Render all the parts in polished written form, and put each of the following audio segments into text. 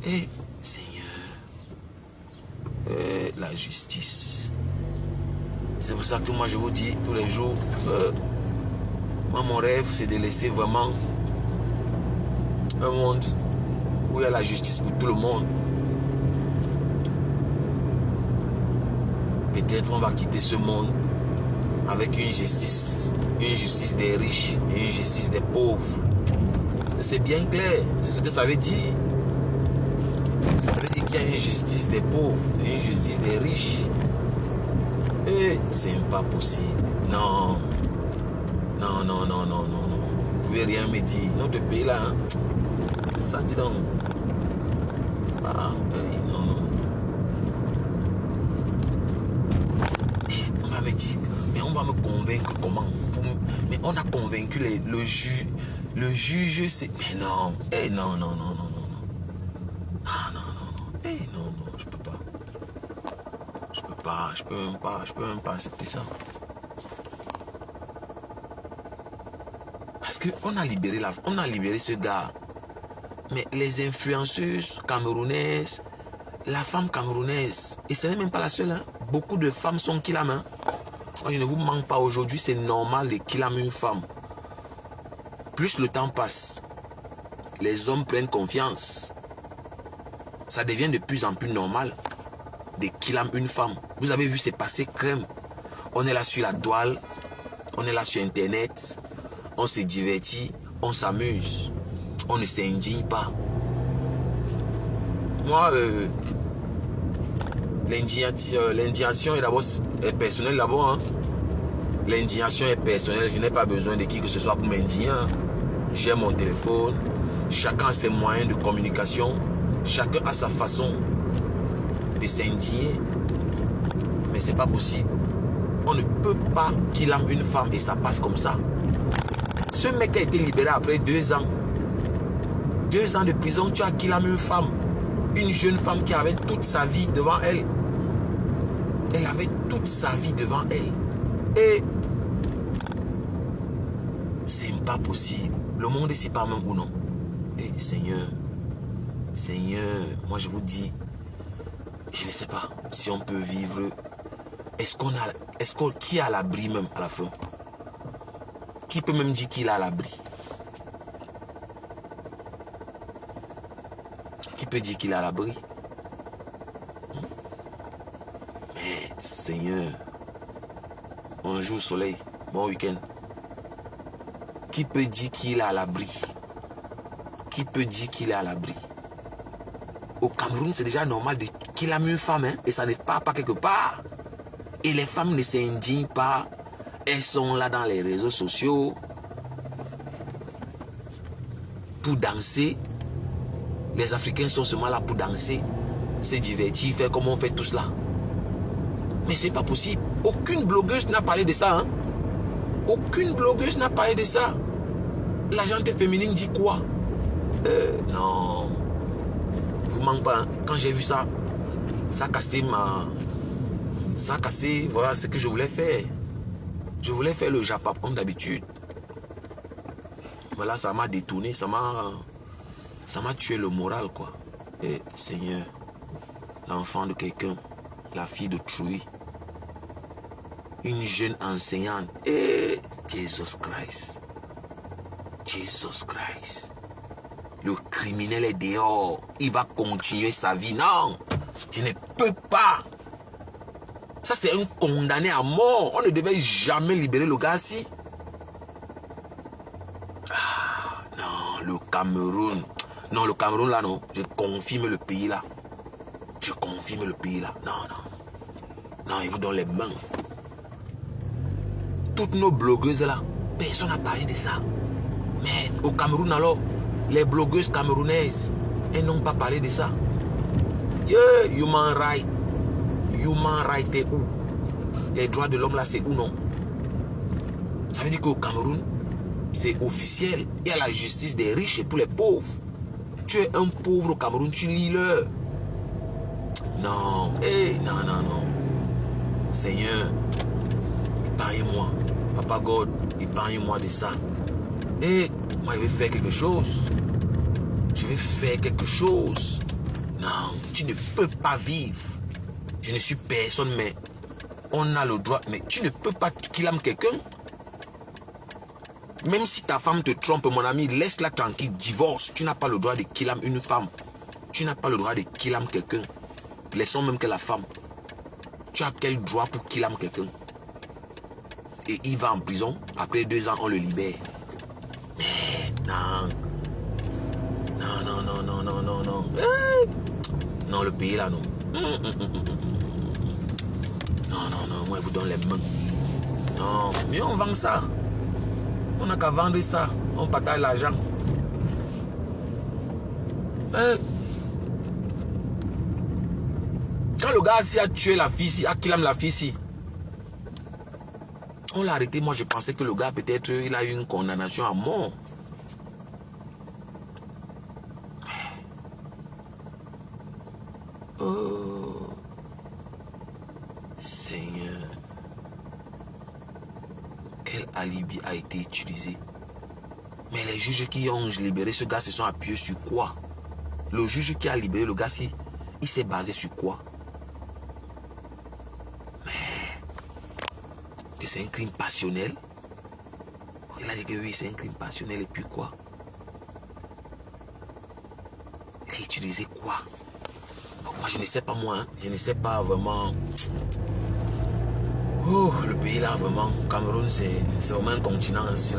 Eh, Seigneur, la justice. C'est pour ça que moi je vous dis tous les jours, moi mon rêve c'est de laisser vraiment un monde où il y a la justice pour tout le monde. Peut-être on va quitter ce monde avec une justice des riches et une justice des pauvres. C'est bien clair, c'est ce que ça veut dire. Ça veut dire qu'il y a une justice des pauvres et une justice des riches. Et c'est pas possible. Non. Non, non, non, non, non, non. Vous pouvez rien me dire. Notre pays là, hein? Ça dit donc. Ah, non, non. Mais on va me dire, mais on va me convaincre comment? Mais on a convaincu le juge. Le juge, c'est... Mais non. Eh non, non, non, non, non, non. Ah non, non, non. Eh non, non, je peux pas. Je peux même pas accepter ça. Parce qu'on a libéré ce gars. Mais les influenceuses camerounaises, la femme camerounaise, et ce n'est même pas la seule, hein. Beaucoup de femmes sont killam, hein. Je ne vous manque pas aujourd'hui, c'est normal de killam une femme. Plus le temps passe, les hommes prennent confiance. Ça devient de plus en plus normal de killam une femme. Vous avez vu, c'est passé crème. On est là sur la toile, on est là sur Internet, on se divertit, on s'amuse, on ne s'indigne pas. Moi, l'indignation est d'abord personnelle d'abord. Hein. L'indignation est personnelle, je n'ai pas besoin de qui que ce soit pour m'indigner. J'ai mon téléphone, chacun a ses moyens de communication, chacun a sa façon de s'indigner. Mais c'est pas possible. On ne peut pas killam une femme et ça passe comme ça. Ce mec a été libéré après 2 ans. 2 ans de prison, tu as killam une femme. Une jeune femme qui avait toute sa vie devant elle. Elle avait toute sa vie devant elle. Et c'est pas possible. Le monde est si pas même ou non. Et Seigneur, moi je vous dis, je ne sais pas si on peut vivre. Qui est à l'abri même à la fin? Qui peut même dire qu'il est à l'abri? Qui peut dire qu'il est à l'abri? Mais Seigneur, bonjour soleil, bon week-end. Qui peut dire qu'il est à l'abri? Qui peut dire qu'il est à l'abri? Au Cameroun, c'est déjà normal qu'il a mis une femme, hein, et ça ne part pas quelque part. Et les femmes ne s'indignent pas. Elles sont là dans les réseaux sociaux pour danser. Les Africains sont seulement là pour danser, se divertir, faire comme on fait tous là. Mais c'est pas possible. Aucune blogueuse n'a parlé de ça. Hein? Aucune blogueuse n'a parlé de ça. La gente féminine dit quoi? Non. Je vous manque pas. Hein? Quand j'ai vu ça, ça a cassé ça a cassé, voilà ce que je voulais faire. Je voulais faire le Japap comme d'habitude. Voilà, ça m'a détourné, ça m'a tué le moral, quoi. Et Seigneur, l'enfant de quelqu'un, la fille de Trouy, une jeune enseignante. Et Jesus Christ. Jesus Christ. Le criminel est dehors. Il va continuer sa vie. Non, je ne peux pas. Ça, c'est un condamné à mort. On ne devait jamais libérer le gars ci. Ah, non, le Cameroun. Non, le Cameroun, là, non. Je confirme le pays, là. Je confirme le pays, là. Non, non. Non, il vous donne les mains. Toutes nos blogueuses, là, personne n'a parlé de ça. Mais au Cameroun, alors, les blogueuses camerounaises, elles n'ont pas parlé de ça. Yeah, human right. Human right est où? Les droits de l'homme là c'est où non? Ça veut dire qu'au Cameroun, c'est officiel. Il y a la justice des riches et pour les pauvres. Tu es un pauvre au Cameroun, tu lis le. Non, hey, non, non, non. Seigneur, épargne-moi. Papa God, épargne-moi de ça. Et moi je vais faire quelque chose. Je vais faire quelque chose. Non, tu ne peux pas vivre. Je ne suis personne, mais on a le droit. Mais tu ne peux pas killam quelqu'un. Même si ta femme te trompe, mon ami, laisse-la tranquille, divorce. Tu n'as pas le droit de killam une femme. Tu n'as pas le droit de killam quelqu'un. Laissons même que la femme. Tu as quel droit pour killam quelqu'un? Et il va en prison. Après 2 ans, on le libère. Mais non. Non. Non, le pays là, non. Non, moi, je vous donne les mains. Non, mais on vend ça. On n'a qu'à vendre ça. On partage l'argent. Quand le gars ici a tué la fille ici, a killé la fille ici, on l'a arrêté. Moi, je pensais que le gars, peut-être, il a eu une condamnation à mort. Oh, Seigneur. Quel alibi a été utilisé? Mais les juges qui ont libéré ce gars se sont appuyés sur quoi? Le juge qui a libéré le gars, il s'est basé sur quoi? Mais que c'est un crime passionnel? Il a dit que oui, c'est un crime passionnel. Et puis quoi? Il a utilisé quoi? Moi, je ne sais pas moi. Hein. Je ne sais pas vraiment. Oh, le pays là, vraiment. Cameroun, c'est vraiment un continent. C'est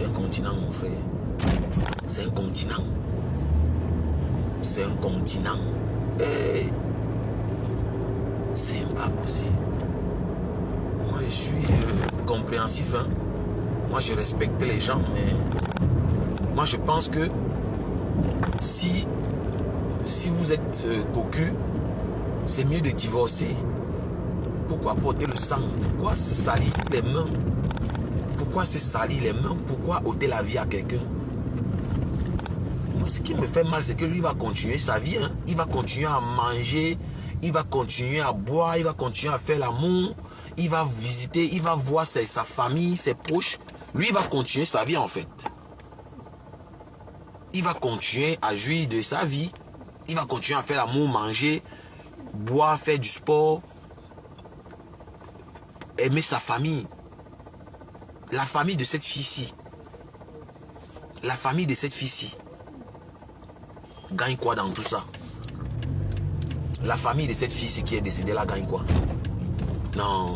un continent, mon frère. C'est un continent. C'est un continent. Hey. C'est pas possible. Moi, je suis compréhensif. Hein. Moi, je respecte les gens, mais moi, je pense que si vous êtes cocu, c'est mieux de divorcer. Pourquoi porter le sang? Pourquoi se salir les mains? Pourquoi se salir les mains? Pourquoi ôter la vie à quelqu'un? Moi, ce qui me fait mal, c'est que lui va continuer sa vie. Hein. Il va continuer à manger, il va continuer à boire, il va continuer à faire l'amour, il va visiter, il va voir sa famille, ses proches. Lui, il va continuer sa vie en fait. Il va continuer à jouir de sa vie. Il va continuer à faire l'amour, manger, boire, faire du sport, aimer sa famille. La famille de cette fille-ci. La famille de cette fille-ci. Gagne quoi dans tout ça? La famille de cette fille-ci qui est décédée là gagne quoi? Non.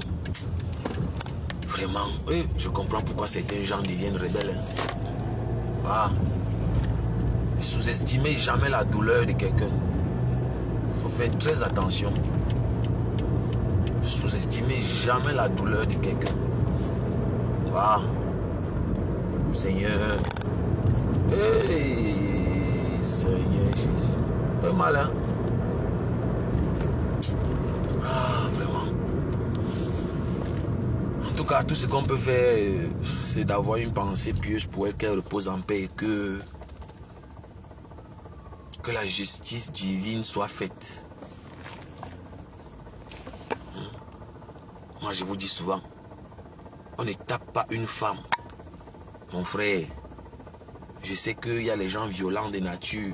Vraiment, je comprends pourquoi certains gens deviennent rebelles. Hein. Ah. Ne sous-estimez jamais la douleur de quelqu'un. Il faut faire très attention. Ne sous-estimez jamais la douleur de quelqu'un. Ah. Seigneur. Hey. Seigneur Jésus. Ça fait mal, hein? Ah, vraiment. En tout cas, tout ce qu'on peut faire, c'est d'avoir une pensée pieuse pour elle, qu'elle repose en paix et que la justice divine soit faite. Moi, je vous dis souvent, on ne tape pas une femme. Mon frère, je sais qu'il y a les gens violents de nature.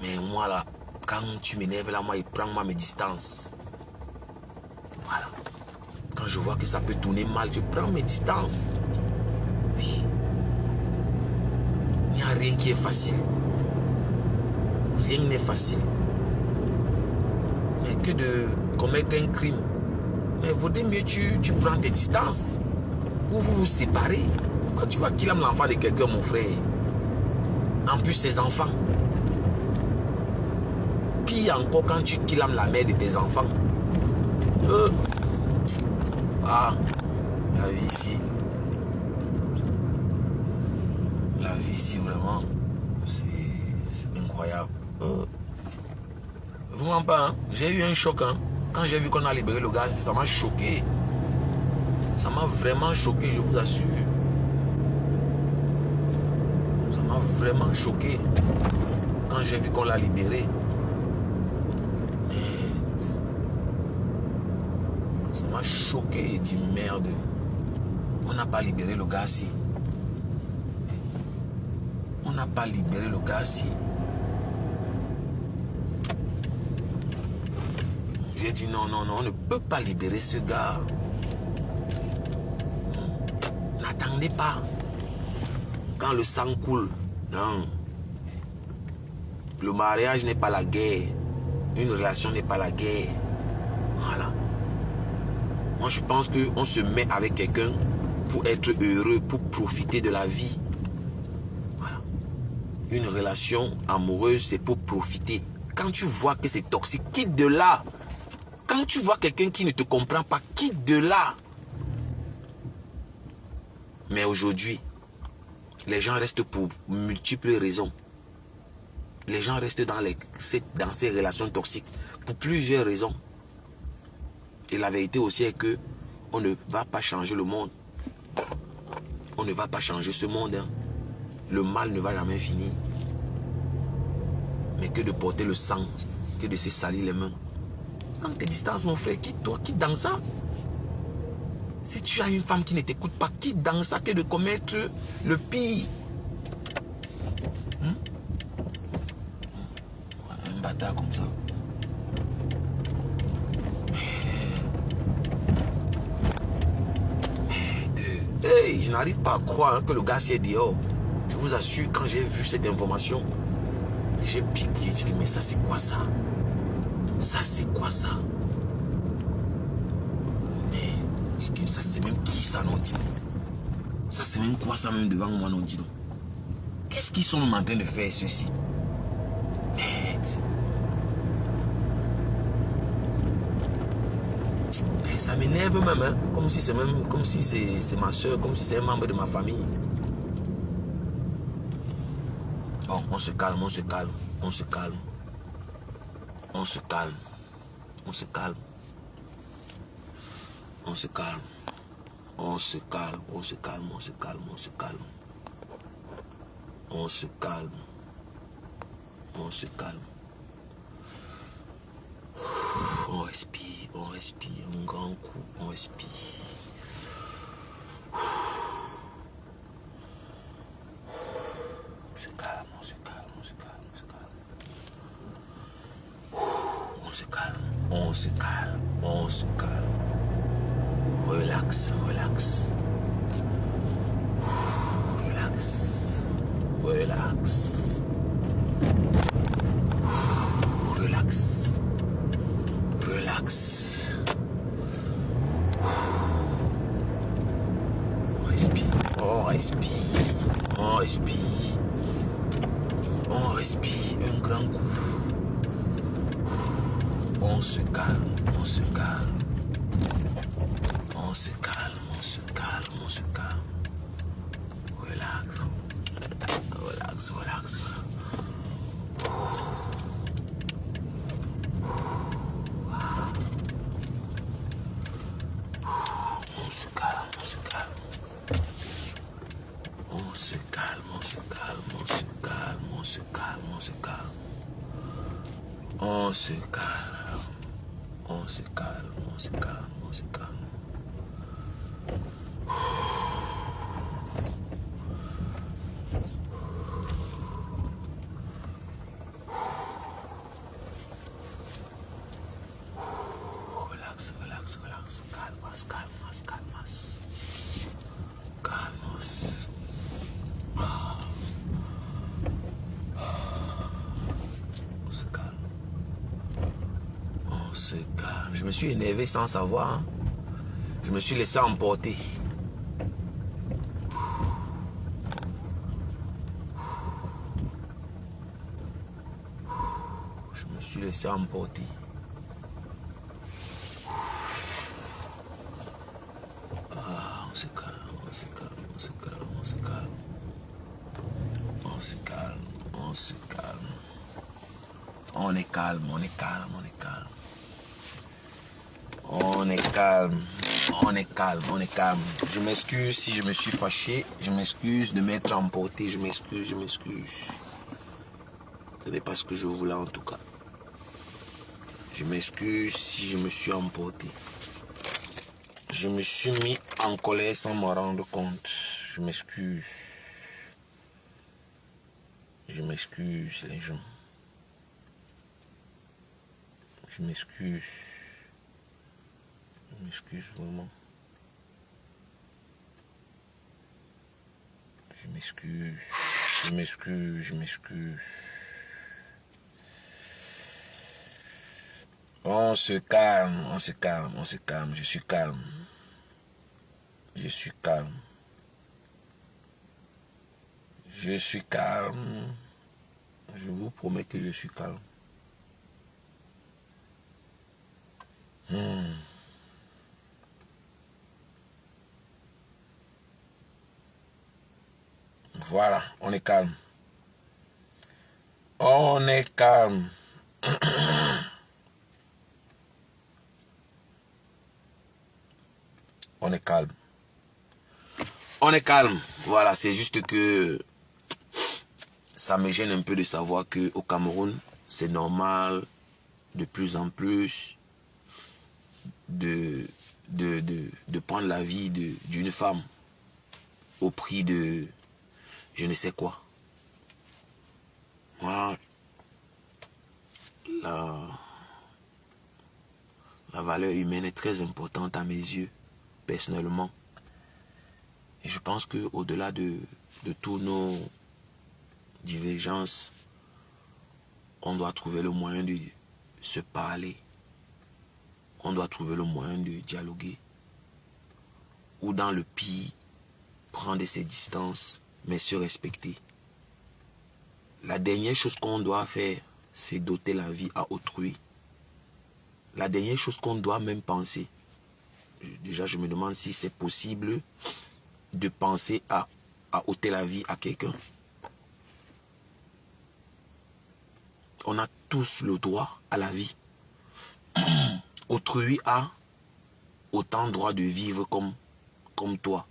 Mais moi, là, quand tu m'énerves, là, moi, prends-moi mes distances. Voilà. Quand je vois que ça peut tourner mal, je prends mes distances. Oui. Il n'y a rien qui est facile. Rien n'est facile. Mais que de commettre un crime. Mais vaudrait mieux tu prends tes distances. Ou vous vous séparez. Pourquoi tu vas killer l'enfant de quelqu'un, mon frère? En plus, ses enfants. Pire encore quand tu killes la mère de tes enfants. Ah, la vie ici. La vie ici, vraiment, c'est incroyable. Vraiment pas, hein? J'ai eu un choc. Hein? Quand j'ai vu qu'on a libéré le gaz, ça m'a choqué. Ça m'a vraiment choqué, je vous assure. Ça m'a vraiment choqué. Quand j'ai vu qu'on l'a libéré. Ça m'a choqué et dit merde. On n'a pas libéré le gars ici. On n'a pas libéré le gars ici. J'ai dit non, non, non, on ne peut pas libérer ce gars. N'attendez pas. Quand le sang coule, non. Le mariage n'est pas la guerre. Une relation n'est pas la guerre. Voilà. Moi, je pense qu'on se met avec quelqu'un pour être heureux, pour profiter de la vie. Voilà. Une relation amoureuse, c'est pour profiter. Quand tu vois que c'est toxique, quitte de là. Quand tu vois quelqu'un qui ne te comprend pas, quitte de là. Mais aujourd'hui, les gens restent pour multiples raisons. Les gens restent dans ces relations toxiques pour plusieurs raisons. Et la vérité aussi est que on ne va pas changer le monde. On ne va pas changer ce monde. Hein. Le mal ne va jamais finir. Mais que de porter le sang, que de se salir les mains. Quand tu es distance, mon frère, quitte-toi, quitte dans ça. Si tu as une femme qui ne t'écoute pas, quitte dans ça que de commettre le pire. Un bâtard comme ça. Hey, je n'arrive pas à croire que le gars s'est dehors. Je vous assure, quand j'ai vu cette information, j'ai piqué, j'ai dit, mais ça c'est quoi ça? Ça c'est quoi ça? Mais ça c'est même qui ça, non dit? Ça c'est même quoi ça même devant moi, non dit? Qu'est-ce qu'ils sont en train de faire ceci? Merde. Ça m'énerve même, hein? Comme si c'est ma soeur, comme si c'est un membre de ma famille. Bon, on se calme, on se calme, on se calme. On se calme. On se calme. On se calme. On se calme. On se calme. On se calme. On se calme. On se calme. On se calme. On respire. On respire. Un grand coup. On respire. On se calme. On se calme. On se calme. On se calme. On se calme. On se calme. On se calme. Relax, relax. Relax. Relax. Relax. Relax. On respire. On respire. On respire. On respire un grand coup. On se calme. On se calme. On se calme, on se calme, on se calme. Relax. Relax, relax. On se calme, on se calme. On se calme, on se calme, on se calme, on se calme, on se calme. On se calme. On se calme, on se calme, on se calme. Relax, relax, relax. Calmas, calmas, calmas. Calmos. On se calme. On se calme. Je me suis énervé sans savoir. Hein. Je me suis laissé emporter. Je me suis laissé emporter. On se calme, on se calme, on se calme, on se calme. On se calme, on se calme. On est calme, on est calme, on est calme. On est calme, on est calme, on est calme. Je m'excuse si je me suis fâché. Je m'excuse de m'être emporté. Je m'excuse, je m'excuse. Ce n'est pas ce que je voulais en tout cas. Je m'excuse si je me suis emporté. Je me suis mis en colère sans m'en rendre compte. Je m'excuse. Je m'excuse les gens. Je m'excuse. Je m'excuse vraiment. Je m'excuse. Je m'excuse. Je m'excuse. On se calme. On se calme. On se calme. Je suis calme. Je suis calme. Je suis calme. Je vous promets que je suis calme. Voilà, on est calme. On est calme. On est calme. On est calme. Voilà, c'est juste que ça me gêne un peu de savoir qu'au Cameroun, c'est normal de plus en plus de prendre la vie d'une femme au prix de je ne sais quoi. Moi, la valeur humaine est très importante à mes yeux, personnellement. Et je pense qu'au-delà de tous nos divergences, on doit trouver le moyen de se parler. On doit trouver le moyen de dialoguer. Ou dans le pire, prendre ses distances, mais se respecter. La dernière chose qu'on doit faire, c'est doter la vie à autrui. La dernière chose qu'on doit même penser, déjà je me demande si c'est possible de penser à ôter la vie à quelqu'un. On a tous le droit à la vie. Autrui a autant droit de vivre comme toi.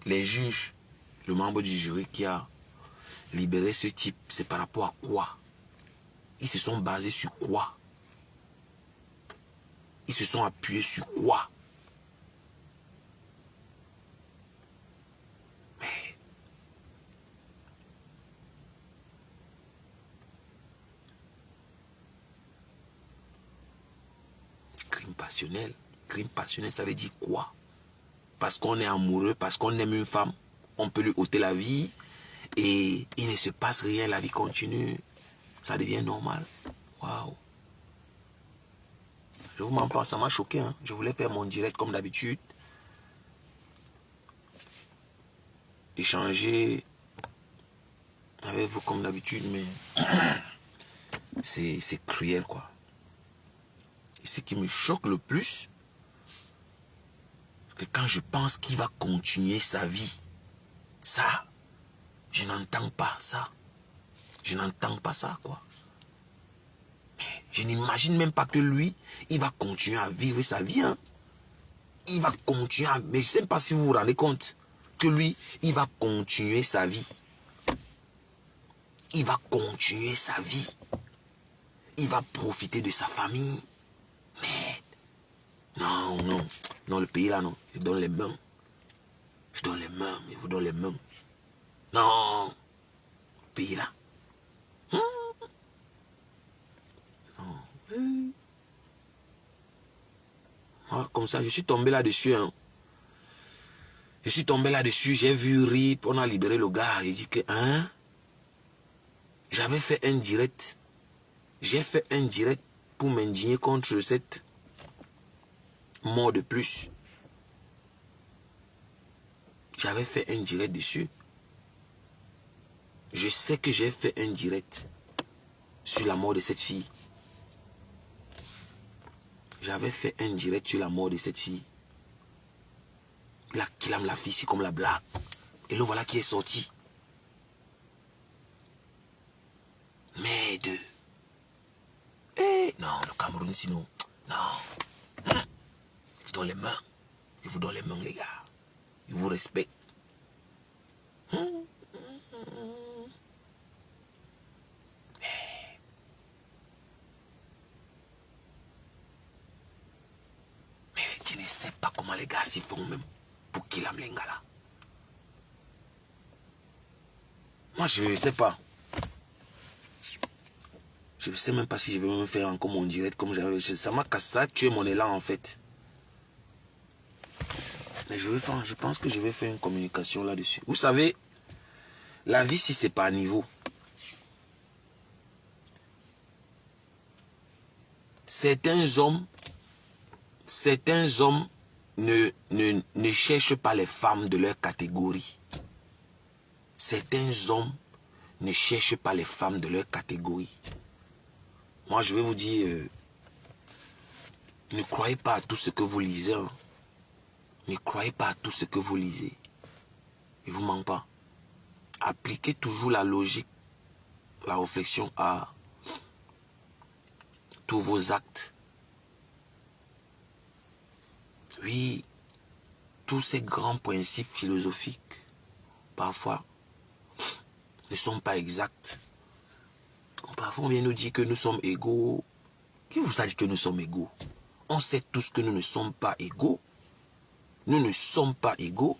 Les juges, le membre du jury qui a libéré ce type, c'est par rapport à quoi? Ils se sont basés sur quoi? Ils se sont appuyés sur quoi? Mais crime passionnel, ça veut dire quoi? Parce qu'on est amoureux, parce qu'on aime une femme, on peut lui ôter la vie et il ne se passe rien, la vie continue. Ça devient normal. Waouh. Je vous m'en parle, ça m'a choqué. Hein. Je voulais faire mon direct comme d'habitude. Échanger avec vous comme d'habitude, mais c'est cruel, quoi. Et ce qui me choque le plus, c'est que quand je pense qu'il va continuer sa vie, ça, je n'entends pas ça. Je n'entends pas ça, quoi. Mais je n'imagine même pas que lui, il va continuer à vivre sa vie. Hein. Il va continuer à... Mais je ne sais pas si vous vous rendez compte que lui, il va continuer sa vie. Il va continuer sa vie. Il va profiter de sa famille. Mais... Non, non. Non, le pays là, non. Je donne les mains. Je donne les mains. Je vous donne les mains. Non. Le pays là. Non. Ah, comme ça, je suis tombé là-dessus. Hein. Je suis tombé là-dessus. J'ai vu RIP. On a libéré le gars. J'ai dit que... Hein? J'avais fait un direct. J'ai fait un direct pour m'indigner contre cette mort de plus. J'avais fait un direct dessus. Je sais que j'ai fait un direct sur la mort de cette fille. J'avais fait un direct sur la mort de cette fille. Là, qu'il me l'a fait ici comme la blague. Et le voilà qui est sorti. Mais de... Eh, non, le Cameroun, sinon... Non. Je vous donne les mains. Je vous donne les mains, les gars. Je vous respecte. Mais je ne sais pas comment les gars s'y font même pour qu'il aime les gars là. Moi, je ne sais pas. Je ne sais même pas si je vais me faire encore mon direct comme j'avais. Ça m'a cassé, ça a tué mon élan en fait. Mais je pense que je vais faire une communication là-dessus. Vous savez, la vie, si c'est pas à niveau, certains hommes ne cherchent pas les femmes de leur catégorie. Certains hommes ne cherchent pas les femmes de leur catégorie. Moi, je vais vous dire, ne croyez pas à tout ce que vous lisez. Hein. Ne croyez pas à tout ce que vous lisez. Il ne vous ment pas. Appliquez toujours la logique, la réflexion à tous vos actes. Oui, tous ces grands principes philosophiques, parfois, ne sont pas exacts. Parfois, on vient nous dire que nous sommes égaux. Qui vous a dit que nous sommes égaux? On sait tous que nous ne sommes pas égaux. Nous ne sommes pas égaux.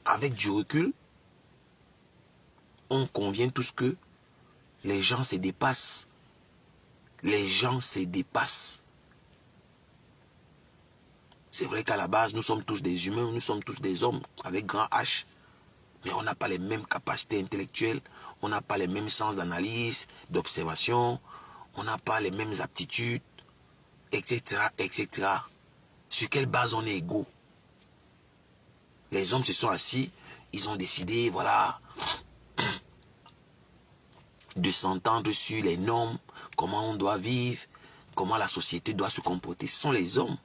Avec du recul, on convient tous que les gens se dépassent. Les gens se dépassent. C'est vrai qu'à la base, nous sommes tous des humains, nous sommes tous des hommes avec grand H. Mais on n'a pas les mêmes capacités intellectuelles, on n'a pas les mêmes sens d'analyse, d'observation, on n'a pas les mêmes aptitudes, etc., etc. Sur quelle base on est égaux? Les hommes se sont assis, ils ont décidé, voilà, de s'entendre sur les normes, comment on doit vivre, comment la société doit se comporter. Ce sont les hommes.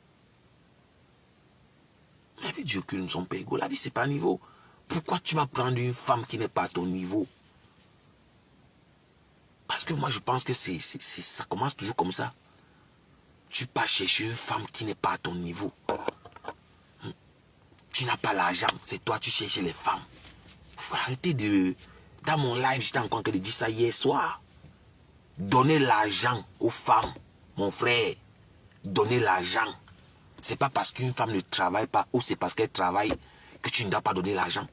Mais avec du recul, nous ne sommes pas égaux. La vie, ce n'est pas un niveau. Pourquoi tu vas prendre une femme qui n'est pas à ton niveau? Parce que moi, je pense que ça commence toujours comme ça. Tu pars chercher une femme qui n'est pas à ton niveau. Tu n'as pas l'argent, c'est toi, tu cherches les femmes. Il faut arrêter de... Dans mon live, j'étais encore en train de dire ça hier soir. Donner l'argent aux femmes, mon frère. Donner l'argent. C'est pas parce qu'une femme ne travaille pas ou c'est parce qu'elle travaille que tu ne dois pas donner l'argent.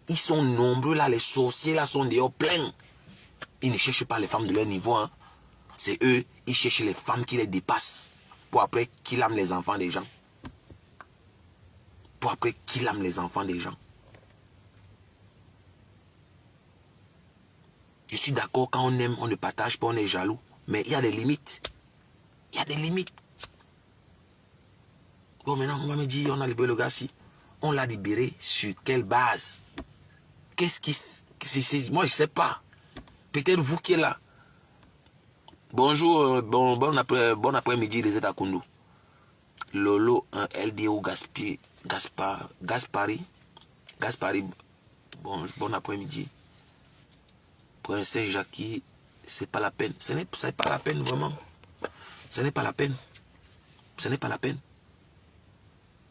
Ils sont nombreux là, les sorciers là sont dehors pleins. Ils ne cherchent pas les femmes de leur niveau. Hein. C'est eux, ils cherchent les femmes qui les dépassent. Pour après qu'ils aiment les enfants des gens. Pour après qu'ils aiment les enfants des gens. Je suis d'accord, quand on aime, on ne partage pas, on est jaloux. Mais il y a des limites. Il y a des limites. Bon, maintenant, on va me dire, on a libéré le gars si. On l'a libéré sur quelle base? Qu'est-ce qui... Moi, je ne sais pas. Peut-être vous qui êtes là. Bonjour, bon après-midi, les aides à Koundou. Lolo, un LDO Gaspari, bon après-midi. Princesse Jackie, c'est pas la peine. Ce n'est pas la peine, vraiment. Ce n'est pas la peine. Ce n'est pas la peine.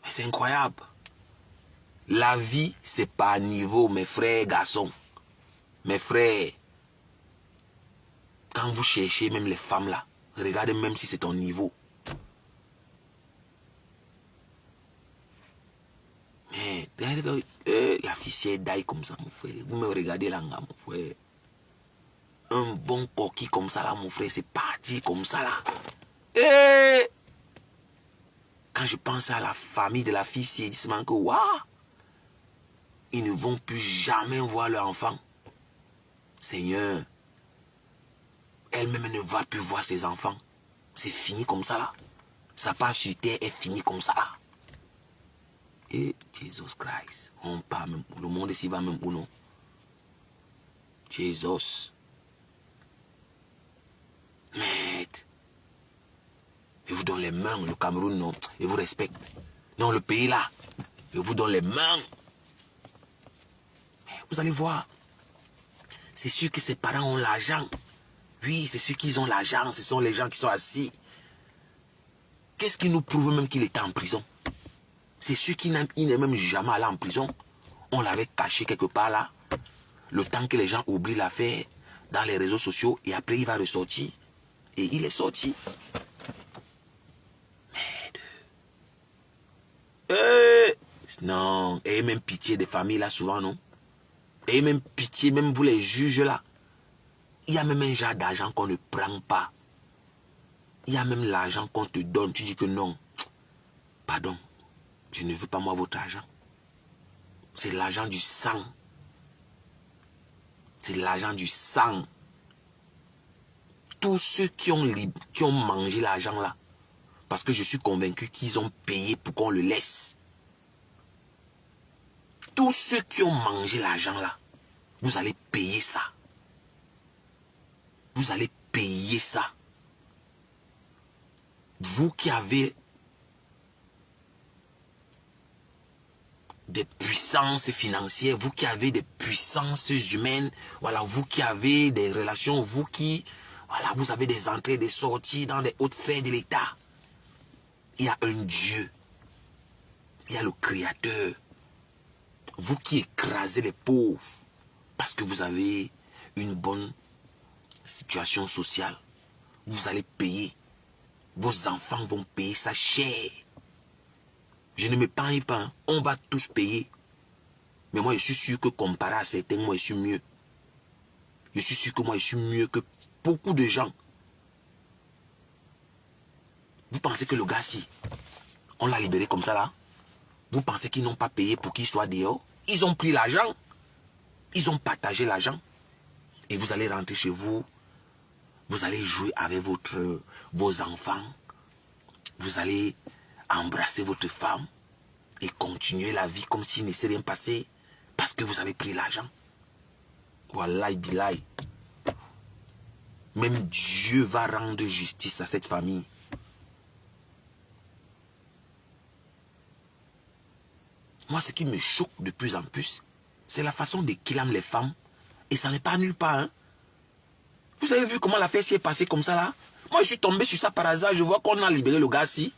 Mais c'est incroyable. La vie, c'est pas à niveau, mes frères garçons. Mes frères. Quand vous cherchez même les femmes là, regardez même si c'est ton niveau. Mais la ficelle d'ail comme ça, mon frère. Vous me regardez là, mon frère. Un bon coquille comme ça là, mon frère, c'est parti comme ça là. Et quand je pense à la famille de la fille, c'est que waouh, ils ne vont plus jamais voir leur enfant. Seigneur, elle-même ne va plus voir ses enfants. C'est fini comme ça là. Ça part sur terre est fini comme ça là. Et Jesus Christ, on part même. Le monde ici va même ou non. Jesus. Mais je vous donne les mains, le Cameroun, non. Je vous respecte. Non, le pays là, je vous donne les mains. Mais vous allez voir. C'est sûr que ses parents ont l'argent. Oui, c'est sûr qu'ils ont l'argent. Ce sont les gens qui sont assis. Qu'est-ce qui nous prouve même qu'il était en prison? C'est sûr qu'il n'est même jamais allé en prison. On l'avait caché quelque part là. Le temps que les gens oublient l'affaire dans les réseaux sociaux. Et après, il va ressortir. Et il est sorti. Merde. Non. Et même pitié des familles là souvent, non? Et même pitié, même vous les juges là. Il y a même un genre d'argent qu'on ne prend pas. Il y a même l'argent qu'on te donne. Tu dis que non. Pardon. Je ne veux pas moi votre argent. C'est l'argent du sang. C'est l'argent du sang. Tous ceux qui ont mangé l'argent là, parce que je suis convaincu qu'ils ont payé pour qu'on le laisse. Tous ceux qui ont mangé l'argent là, vous allez payer ça. Vous allez payer ça. Vous qui avez des puissances financières, vous qui avez des puissances humaines, voilà, vous qui avez des relations, vous qui, voilà, vous avez des entrées, des sorties dans les hautes sphères de l'État. Il y a un Dieu. Il y a le Créateur. Vous qui écrasez les pauvres parce que vous avez une bonne situation sociale, vous allez payer. Vos enfants vont payer ça cher. Je ne m'épargne pas, hein. On va tous payer. Mais moi, je suis sûr que comparé à certains, moi, je suis mieux. Je suis sûr que moi, je suis mieux que beaucoup de gens. Vous pensez que le gars-ci, on l'a libéré comme ça là? Vous pensez qu'ils n'ont pas payé pour qu'il soit dehors? Ils ont pris l'argent. Ils ont partagé l'argent. Et vous allez rentrer chez vous. Vous allez jouer avec vos enfants. Vous allez embrasser votre femme et continuer la vie comme s'il ne s'est rien passé parce que vous avez pris l'argent. Wallahi billahi. Même Dieu va rendre justice à cette famille. Moi, ce qui me choque de plus en plus, c'est la façon dont ils aiment les femmes. Et ça n'est pas nulle part. Hein. Vous avez vu comment l'affaire s'est passée comme ça là? Moi, je suis tombé sur ça par hasard. Je vois qu'on a libéré le gars-ci.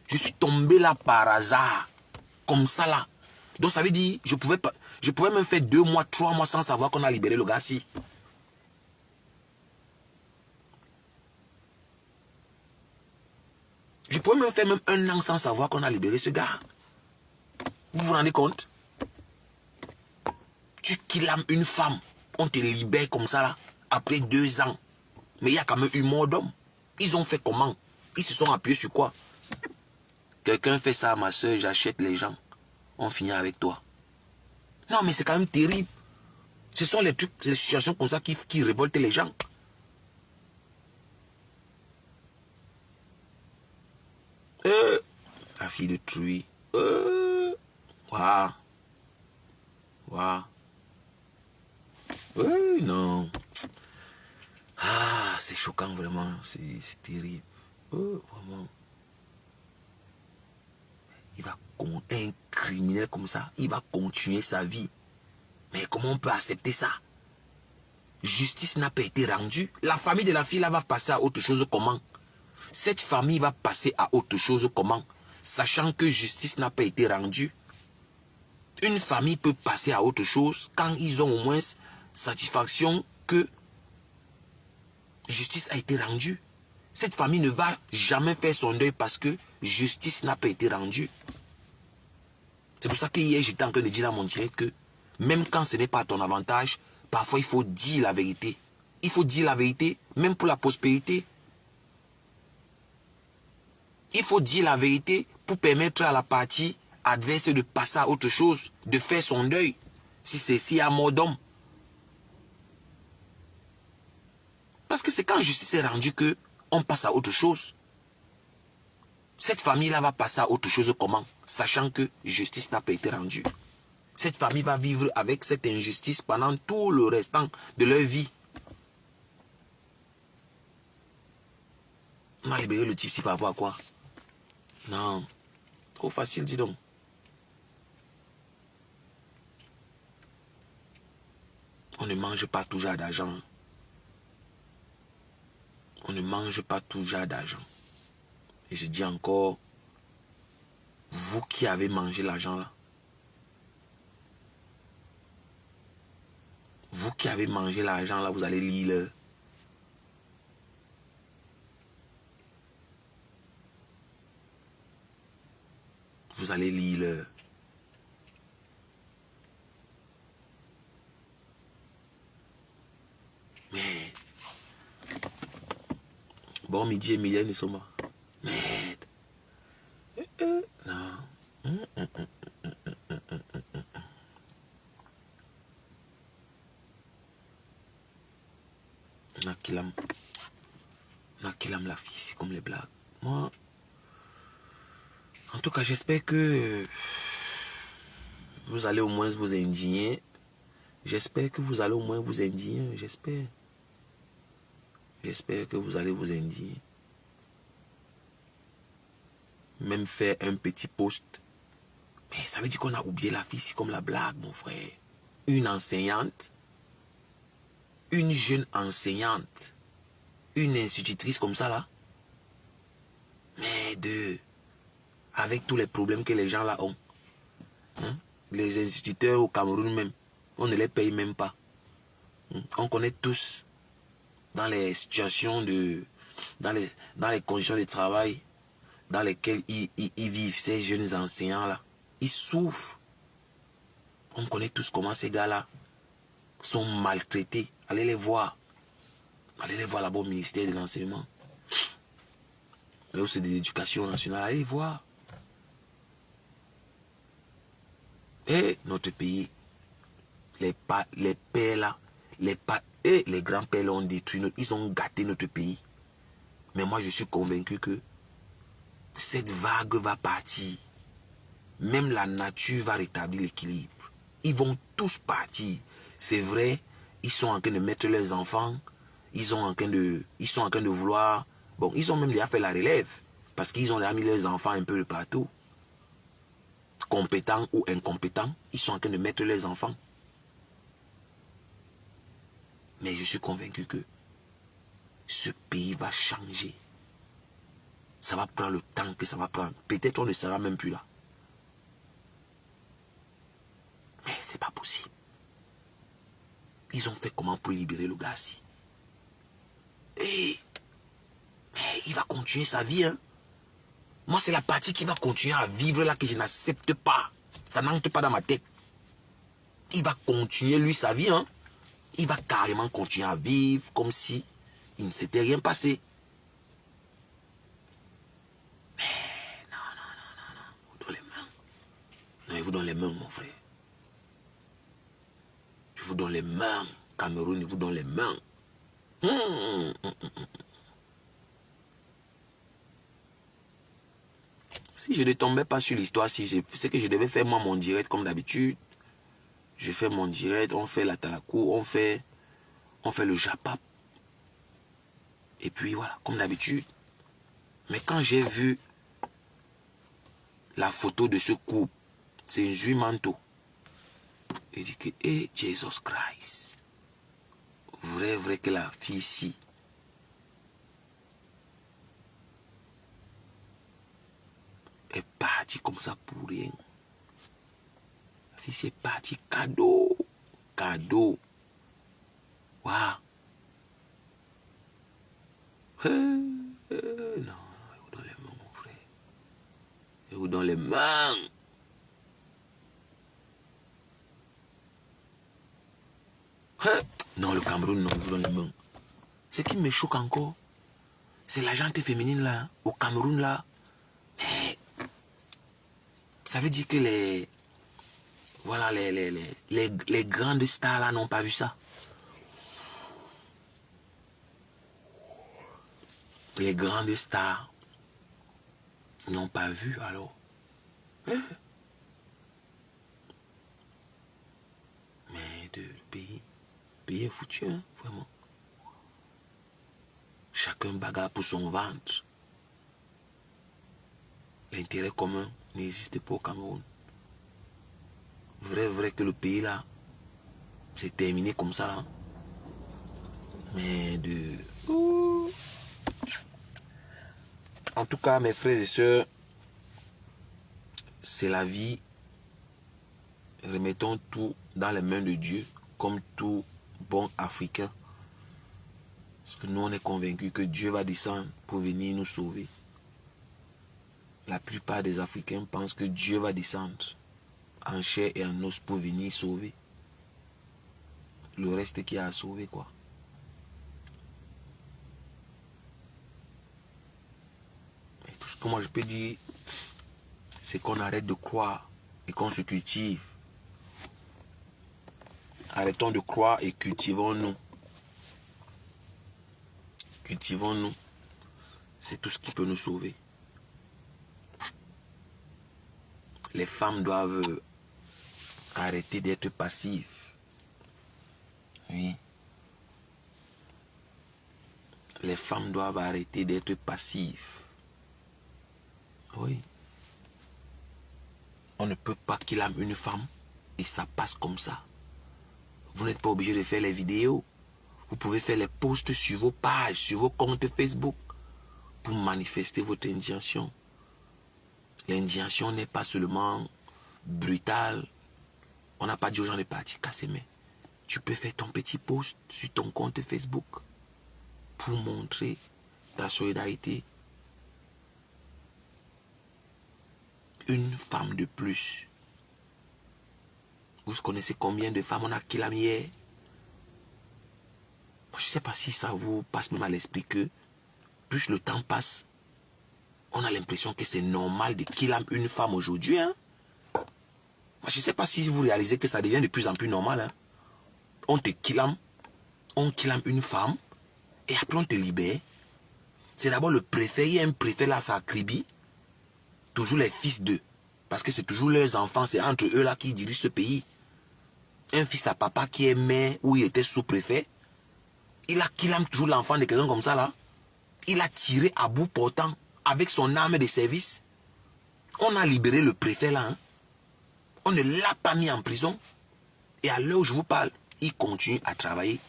Je suis tombé là par hasard. Comme ça là. Donc ça veut dire, je pouvais même faire 2 mois, 3 mois sans savoir qu'on a libéré le gars-ci. Je pouvais même faire même 1 an sans savoir qu'on a libéré ce gars. Vous vous rendez compte? Tu kidnappes une femme, on te libère comme ça là, après 2 ans. Mais il y a quand même eu mort d'homme. Ils ont fait comment? Ils se sont appuyés sur quoi? Quelqu'un fait ça à ma soeur, j'achète les gens. On finit avec toi. Non, mais c'est quand même terrible. Ce sont les trucs, les situations comme ça qui révoltent les gens. La fille de Truy. Waouh. Waouh. Non. Ah, c'est choquant vraiment. C'est terrible. Vraiment. Un criminel comme ça, il va continuer sa vie. Mais comment on peut accepter ça? Justice n'a pas été rendue. La famille de la fille là va passer à autre chose comment? Cette famille va passer à autre chose comment? Sachant que justice n'a pas été rendue. Une famille peut passer à autre chose quand ils ont au moins satisfaction que justice a été rendue. Cette famille ne va jamais faire son deuil parce que justice n'a pas été rendue. C'est pour ça que hier j'étais en train de dire dans mon direct que même quand ce n'est pas à ton avantage, parfois il faut dire la vérité. Il faut dire la vérité, même pour la prospérité. Il faut dire la vérité pour permettre à la partie adverse de passer à autre chose, de faire son deuil, si c'est si à mort d'homme. Parce que c'est quand justice est rendue que on passe à autre chose. Cette famille-là va passer à autre chose comment? Sachant que justice n'a pas été rendue. Cette famille va vivre avec cette injustice pendant tout le restant de leur vie. On a libéré le type si par rapport à quoi? Non. Trop facile, dis donc. On ne mange pas tout genre d'argent. On ne mange pas tout genre d'argent. Et je dis encore, vous qui avez mangé l'argent là, vous qui avez mangé l'argent là, vous allez lire le... Vous allez lire le... Mais Bon midi et Mylène et Soma. Merde. Non. Nakilam la fille, c'est comme les blagues. Moi, en tout cas, j'espère que vous allez au moins vous indigner. J'espère que vous allez au moins vous indigner. J'espère. J'espère que vous allez vous indigner. Même faire un petit post. Mais ça veut dire qu'on a oublié la fille, c'est comme la blague, mon frère. Une enseignante, une jeune enseignante, une institutrice comme ça là. Mais avec tous les problèmes que les gens là ont. Hein? Les instituteurs au Cameroun même, on ne les paye même pas. On connaît tous dans les situations dans les conditions de travail dans lesquelles ils vivent, ces jeunes enseignants là. Ils souffrent. On connaît tous comment ces gars là sont maltraités. Allez les voir. Allez les voir là-bas au ministère de l'enseignement. Mais aussi de l'éducation nationale. Allez les voir. Et notre pays, les pères là, les grands-pères l'ont détruit. Ils ont gâté notre pays. Mais moi, je suis convaincu que cette vague va partir. Même la nature va rétablir l'équilibre. Ils vont tous partir. C'est vrai, ils sont en train de mettre leurs enfants. Ils sont en train de vouloir... Bon, ils ont même déjà fait la relève. Parce qu'ils ont déjà mis leurs enfants un peu de partout. Compétents ou incompétents, ils sont en train de mettre leurs enfants. Mais je suis convaincu que ce pays va changer. Ça va prendre le temps que ça va prendre. Peut-être on ne sera même plus là. Mais c'est pas possible. Ils ont fait comment pour libérer le gars-ci? Mais il va continuer sa vie. Hein? Moi, c'est la partie qui va continuer à vivre là que je n'accepte pas. Ça n'entre pas dans ma tête. Il va continuer, lui, sa vie. Hein? Il va carrément continuer à vivre comme si il ne s'était rien passé. Mais non. Vous dans les mains. Non, il vous donne les mains, mon frère. Je vous donne les mains. Cameroun, il vous donne les mains. Si je ne tombais pas sur l'histoire, c'est que je devais faire moi mon direct comme d'habitude. Je fais mon direct, on fait la talakou, on fait le japap. Et puis voilà, comme d'habitude. Mais quand j'ai vu la photo de ce couple, c'est un juif manteau. J'ai dit que, Jesus Christ. Vrai que la fille ici est partie comme ça pour rien. La fille ici est partie cadeau. Waouh. Non, il vous donne les mains, mon frère. Il vous donne les mains. Non, le Cameroun, non, il vous donne les mains. Ce qui me choque encore, c'est la gente féminine là, au Cameroun là. Mais ça veut dire que les grandes stars là n'ont pas vu ça. Les grandes stars n'ont pas vu alors. Mais le pays est foutu, hein, vraiment. Chacun bagarre pour son ventre. L'intérêt commun n'existe pas au Cameroun. Vrai que le pays là, c'est terminé comme ça là. Mais en tout cas, mes frères et sœurs, c'est la vie. Remettons tout dans les mains de Dieu, comme tout bon Africain. Parce que nous, on est convaincus que Dieu va descendre pour venir nous sauver. La plupart des Africains pensent que Dieu va descendre en chair et en os pour venir sauver. Le reste qui a à sauver, quoi. que moi je peux dire, c'est qu'on arrête de croire et qu'on se cultive. Arrêtons de croire et cultivons-nous. Cultivons-nous. C'est tout ce qui peut nous sauver. Les femmes doivent arrêter d'être passives. Oui. Les femmes doivent arrêter d'être passives. Oui. On ne peut pas qu'il aime une femme et ça passe comme ça. Vous n'êtes pas obligé de faire les vidéos. Vous pouvez faire les posts sur vos pages, sur vos comptes Facebook pour manifester votre indignation. L'indignation n'est pas seulement brutale. On n'a pas dit aux gens de partir casser main. Tu peux faire ton petit post sur ton compte Facebook pour montrer ta solidarité. Une femme de plus. Vous connaissez combien de femmes on a killé hier? Je ne sais pas si ça vous passe même à l'esprit que plus le temps passe, on a l'impression que c'est normal de killer une femme aujourd'hui. Hein? Je ne sais pas si vous réalisez que ça devient de plus en plus normal. Hein? On te killame, on killame une femme et après on te libère. C'est d'abord le préfet, il y a un préfet là, ça Kribi. Toujours les fils d'eux. Parce que c'est toujours leurs enfants, c'est entre eux là qui dirigent ce pays. Un fils à papa qui est maire où il était sous-préfet, il a killame toujours l'enfant de quelqu'un comme ça là. Il a tiré à bout portant avec son arme de service. On a libéré le préfet là. Hein. On ne l'a pas mis en prison. Et à l'heure où je vous parle, il continue à travailler.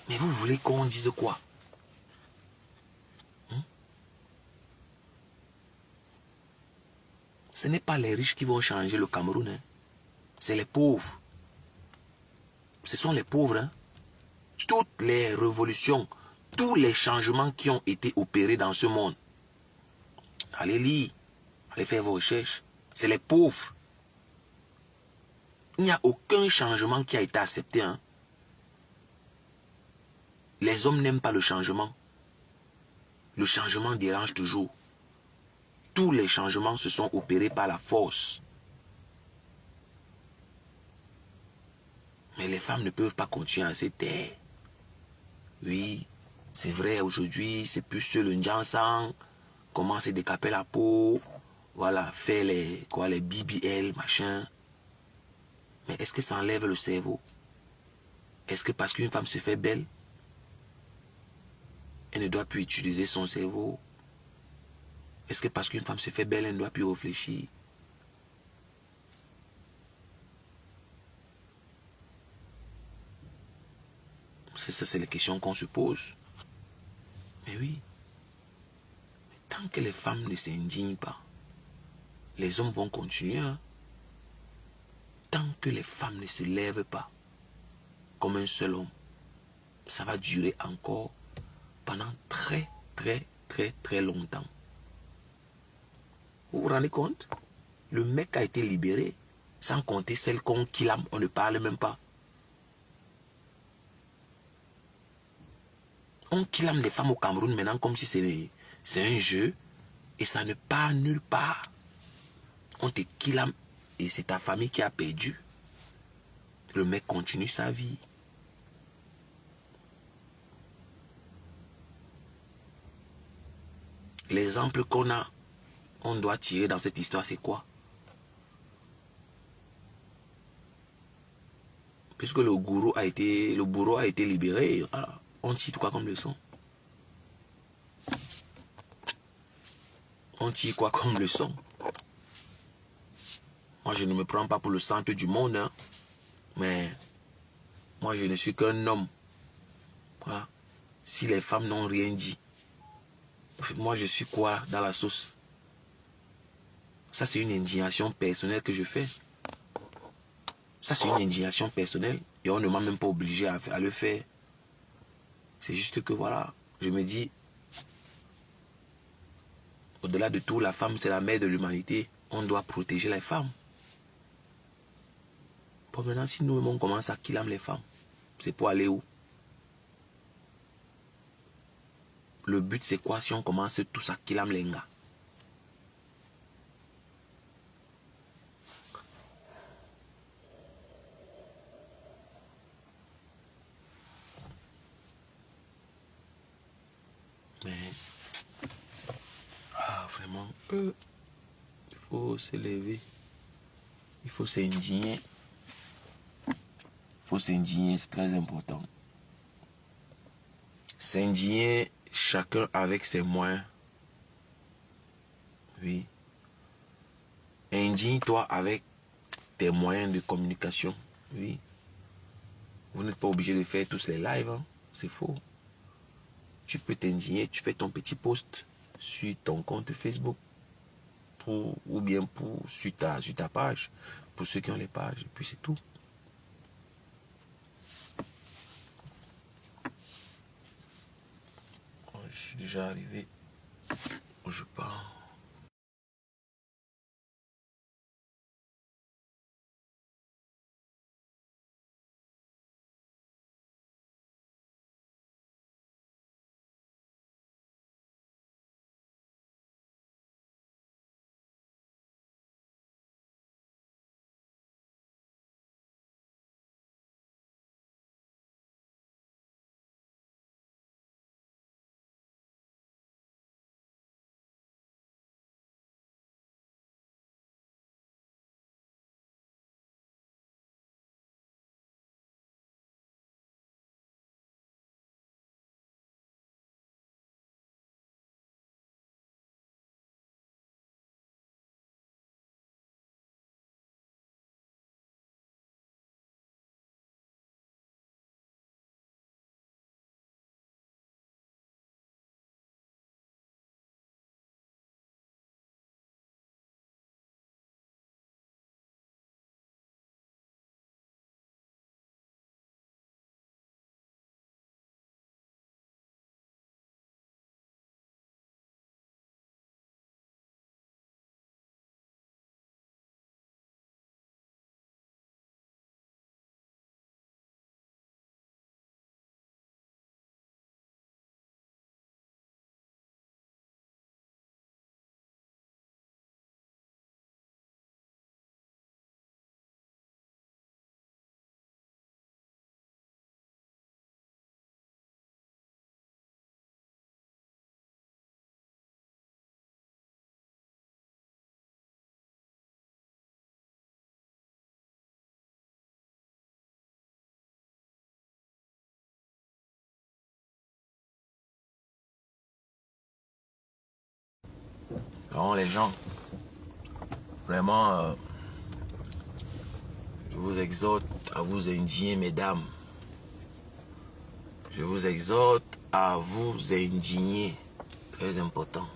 Mais vous voulez qu'on dise quoi? Ce n'est pas les riches qui vont changer le Cameroun. Hein. C'est les pauvres. Ce sont les pauvres. Hein. Toutes les révolutions, tous les changements qui ont été opérés dans ce monde. Allez lire. Allez faire vos recherches. C'est les pauvres. Il n'y a aucun changement qui a été accepté. Hein. Les hommes n'aiment pas le changement. Le changement dérange toujours. Tous les changements se sont opérés par la force. Mais les femmes ne peuvent pas continuer à se taire. Oui, c'est vrai, aujourd'hui, c'est plus le Njansan. Comment se décaper la peau. Voilà, faire les BBL, machin. Mais est-ce que ça enlève le cerveau? Est-ce que parce qu'une femme se fait belle, elle ne doit plus utiliser son cerveau? Est-ce que parce qu'une femme se fait belle, elle ne doit plus réfléchir? Ça, c'est les questions qu'on se pose. Mais oui. Mais tant que les femmes ne s'indignent pas, les hommes vont continuer. Hein? Tant que les femmes ne se lèvent pas comme un seul homme, ça va durer encore pendant très, très, très, très longtemps. Vous vous rendez compte? Le mec a été libéré, sans compter celle qu'on killame, on ne parle même pas. On killame les femmes au Cameroun maintenant comme si c'est un jeu, et ça ne part nulle part. On te killame et c'est ta famille qui a perdu. Le mec continue sa vie. L'exemple qu'on a, on doit tirer dans cette histoire, c'est quoi? Puisque le bourreau a été libéré, on tire quoi comme leçon? On tire quoi comme leçon? Moi, je ne me prends pas pour le centre du monde, hein, mais moi, je ne suis qu'un homme. Voilà. Si les femmes n'ont rien dit, moi, je suis quoi dans la sauce? Ça, c'est une indignation personnelle que je fais. Ça, c'est une indignation personnelle. Et on ne m'a même pas obligé à le faire. C'est juste que, voilà, je me dis, au-delà de tout, la femme, c'est la mère de l'humanité. On doit protéger les femmes. Pour maintenant, si nous-mêmes, on commence à killer les femmes, c'est pour aller où? Le but, c'est quoi si on commence tous à killer les gars? Mais vraiment, il faut se lever. Il faut s'indigner. Il faut s'indigner, c'est très important. S'indigner, chacun avec ses moyens. Oui. Indigne-toi avec tes moyens de communication. Oui. Vous n'êtes pas obligé de faire tous les lives. Hein. C'est faux. Tu peux t'indigner, tu fais ton petit post sur ton compte Facebook. Ou bien sur ta page. Pour ceux qui ont les pages. Et puis c'est tout. Je suis déjà arrivé où je pars. Alors les gens, vraiment, je vous exhorte à vous indigner, mesdames. Je vous exhorte à vous indigner. Très important.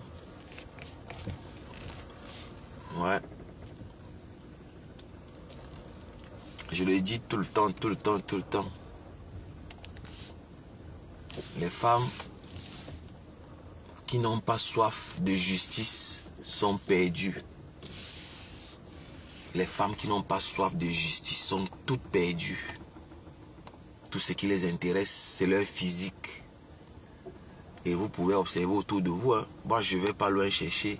Ouais. Je le dis tout le temps, tout le temps, tout le temps. Les femmes qui n'ont pas soif de justice sont perdues. Les femmes qui n'ont pas soif de justice sont toutes perdues. Tout ce qui les intéresse, c'est leur physique. Et vous pouvez observer autour de vous. Hein. Moi, je ne vais pas loin chercher.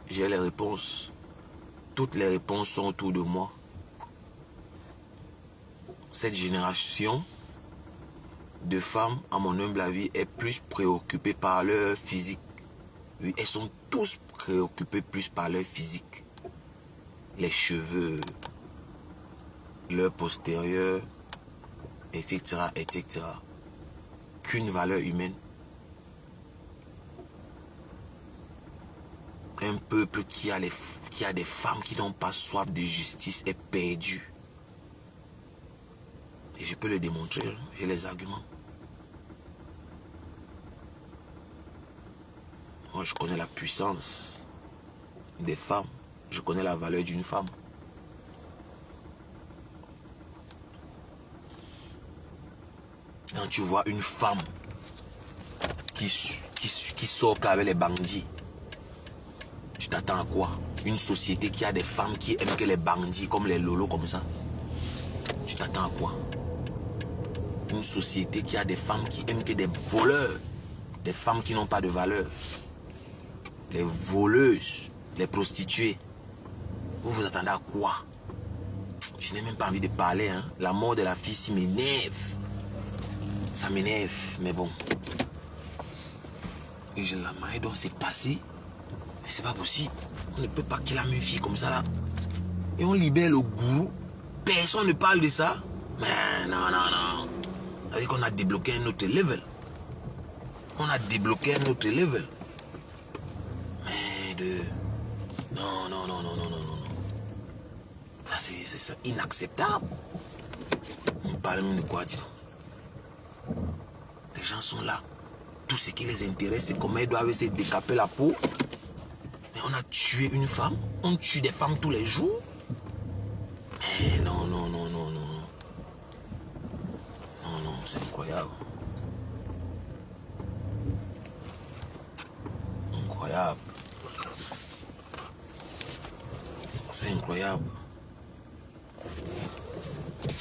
J'ai les réponses. Toutes les réponses sont autour de moi. Cette génération de femmes, à mon humble avis, est plus préoccupée par leur physique. Oui, elles sont tous préoccupées plus par leur physique. Les cheveux, leur postérieur, etc., etc. Qu'une valeur humaine. Un peuple qui a des femmes qui n'ont pas soif de justice est perdu. Et je peux le démontrer, hein. J'ai les arguments. Moi, je connais la puissance des femmes. Je connais la valeur d'une femme. Quand tu vois une femme qui sort avec les bandits, tu t'attends à quoi? Une société qui a des femmes qui aiment que les bandits, comme les lolos comme ça. Tu t'attends à quoi? Une société qui a des femmes qui aiment que des voleurs, des femmes qui n'ont pas de valeur. Les voleuses, les prostituées. Vous vous attendez à quoi? Je n'ai même pas envie de parler. Hein. La mort de la fille, ça m'énerve. Ça m'énerve, mais bon. Et j'ai la manière dont c'est passé. Mais c'est pas possible. On ne peut pas qu'il a une fille comme ça là. Et on libère le goût. Personne ne parle de ça. Mais non, non, non. Avec qu'on a débloqué un autre level. On a débloqué un autre level. Mais de... Non, non, non, non, non, non, non. Ça, c'est inacceptable. On parle même de quoi, dis donc. Les gens sont là. Tout ce qui les intéresse, c'est comment ils doivent se décaper la peau. Mais on a tué une femme. On tue des femmes tous les jours. Mais non, non, non, non, non. Non, non, c'est incroyable. Incroyable. C'est incroyable.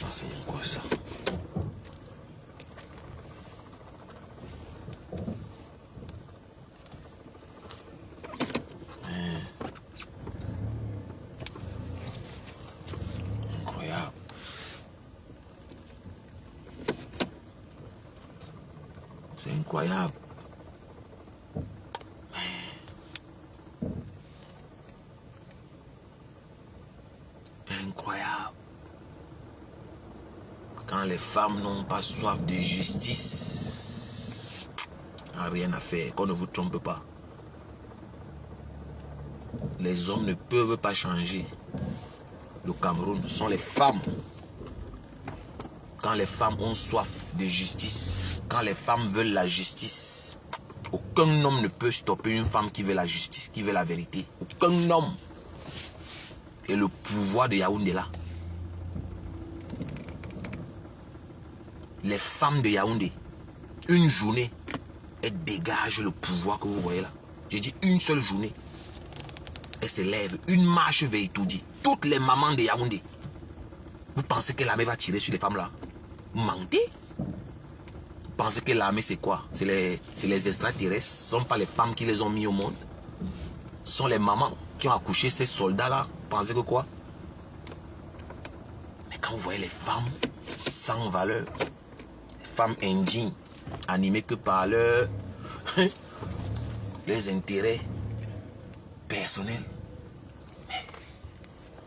C'est quoi ça? Incroyable. C'est incroyable. Incroyable. Quand les femmes n'ont pas soif de justice, rien à faire, qu'on ne vous trompe pas. Les hommes ne peuvent pas changer. Le Cameroun, ce sont les femmes. Quand les femmes ont soif de justice, quand les femmes veulent la justice, aucun homme ne peut stopper une femme qui veut la justice, qui veut la vérité. Aucun homme. Et le pouvoir de Yaoundé là. Les femmes de Yaoundé, une journée, elles dégagent le pouvoir que vous voyez là. J'ai dit une seule journée. Elles se lèvent, une marche vers Itoudi. Toutes les mamans de Yaoundé. Vous pensez que l'armée va tirer sur les femmes là? Vous mentez? Vous pensez que l'armée c'est quoi? C'est les extraterrestres. Ce ne sont pas les femmes qui les ont mis au monde. Ce sont les mamans qui ont accouché ces soldats là. Vous pensez que quoi? Mais quand vous voyez les femmes sans valeur, les femmes indignes, animées que par leurs intérêts personnels.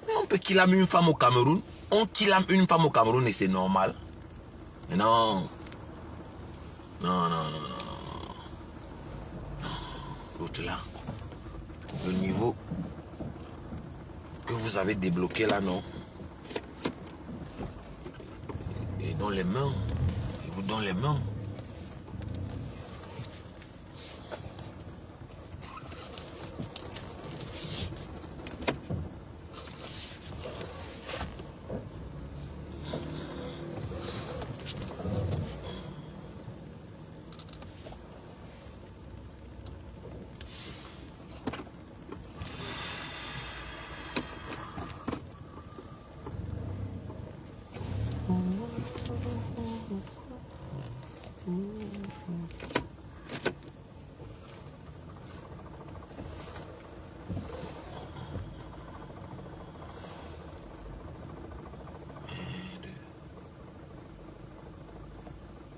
Mais on peut killer une femme au Cameroun. On kill une femme au Cameroun et c'est normal. Mais non. Non, non, non, non, non. L'autre là. Le niveau que vous avez débloqué là, non. Et dans les mains. Il vous donne les mains.